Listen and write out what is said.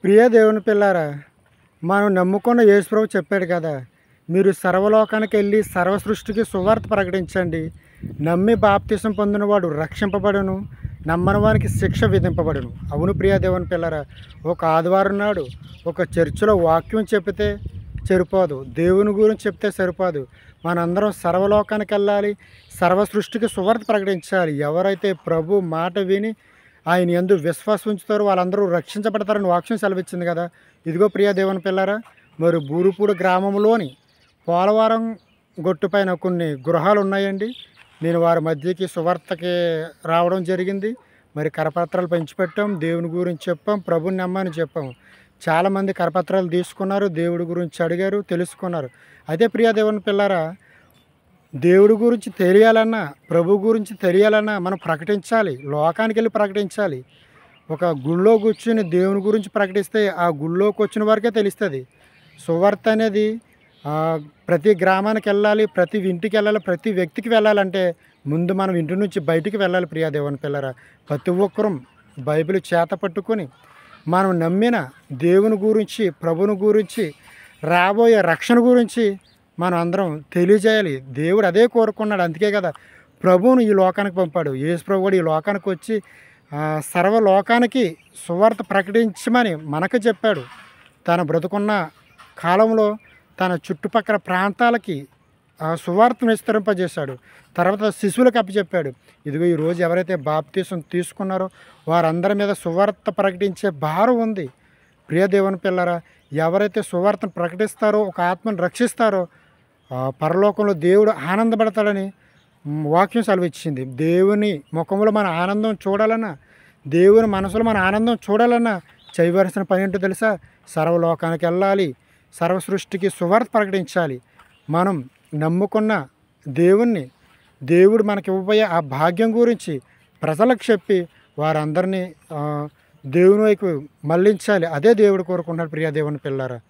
ప్రియ దేవుని పిల్లారా, మనం నమ్ముకున్న యేసుప్రభు చెప్పాడు కదా, మీరు సర్వలోకానికి వెళ్ళి సర్వ సృష్టికి సువార్త ప్రకటించండి. నమ్మి బాప్తిసం పొందినవాడు రక్షింపబడును, నమ్మని వానికి శిక్ష విధింపబడును. అవును ప్రియ దేవుని పిల్లారా, ఒక ఆదివారం నాడు ఒక చర్చిలో వాక్యం చెప్తే సరిపోదు, దేవుని గురించి చెప్తే సరిపోదు. మనందరం సర్వలోకానికి వెళ్ళాలి, సర్వ సృష్టికి సువార్త ప్రకటించాలి. ఎవరైతే ప్రభు మాట విని ఆయన యందు విశ్వాసం ఉంచుతారో వాళ్ళందరూ రక్షించబడతారని వాక్యం సెలవిచ్చింది కదా. ఇదిగో ప్రియ దేవుని పిల్లారా, మరి బూరుపూడి గ్రామంలోని పోలవరం గొట్టుపైన కొన్ని గృహాలు ఉన్నాయండి. నేను వారి మధ్యకి సువార్తకి రావడం జరిగింది. మరి కరపత్రాలు పంచిపెట్టాం, దేవుని గురించి చెప్పాం, ప్రభుని నమ్మని చెప్పాం. చాలామంది కరపత్రాలు తీసుకున్నారు, దేవుడి గురించి అడిగారు, తెలుసుకున్నారు. అయితే ప్రియ దేవుని పిల్లారా, దేవుడి గురించి తెలియాలన్నా, ప్రభు గురించి తెలియాలన్నా మనం ప్రకటించాలి, లోకానికి వెళ్ళి ప్రకటించాలి. ఒక గుళ్ళో కూర్చుని దేవుని గురించి ప్రకటిస్తే ఆ గుళ్ళోకి వచ్చిన వారికే తెలుస్తుంది. సువార్త అనేది ప్రతి గ్రామానికి వెళ్ళాలి, ప్రతి ఇంటికి వెళ్ళాలి, ప్రతి వ్యక్తికి వెళ్ళాలంటే ముందు మనం ఇంటి నుంచి బయటికి వెళ్ళాలి. ప్రియా దేవుని పిల్లరా, ప్రతి ఒక్కరం బైబిల్ చేత పట్టుకొని మనం నమ్మిన దేవుని గురించి, ప్రభుని గురించి, రాబోయే రక్షణ గురించి మనం అందరం తెలియజేయాలి. దేవుడు అదే కోరుకున్నాడు. అందుకే కదా ప్రభువును ఈ లోకానికి పంపాడు. యేసు ప్రభు కూడా ఈ లోకానికి వచ్చి సర్వలోకానికి సువార్త ప్రకటించమని మనకు చెప్పాడు. తన బ్రతుకున్న కాలంలో తన చుట్టుపక్కల ప్రాంతాలకి సువార్తను విస్తరింపజేశాడు. తర్వాత శిశువులకు అప్పచెప్పాడు. ఇదిగో ఈరోజు ఎవరైతే బాప్తీసం తీసుకున్నారో వారందరి మీద సువార్త ప్రకటించే భారం ఉంది. ప్రియ దేవుని పిల్లరా, ఎవరైతే సువార్తను ప్రకటిస్తారో, ఒక ఆత్మను రక్షిస్తారో పరలోకంలో దేవుడు ఆనందపడతాడని వాక్యం సెలవిచ్చింది. దేవుని ముఖంలో మన ఆనందం చూడాలన్నా, దేవుని మనసులో మన ఆనందం చూడాలన్నా చేయవలసిన పని ఏంటో తెలుసా? సర్వలోకానికి వెళ్ళాలి, సర్వ సృష్టికి సువార్త ప్రకటించాలి. మనం నమ్ముకున్న దేవుణ్ణి, దేవుడు మనకి ఇవ్వబోయే ఆ భాగ్యం గురించి ప్రజలకు చెప్పి వారందరినీ దేవుని వైపు మళ్ళించాలి. అదే దేవుడు కోరుకుంటున్నాడు. ప్రియ దేవుని పిల్లారా.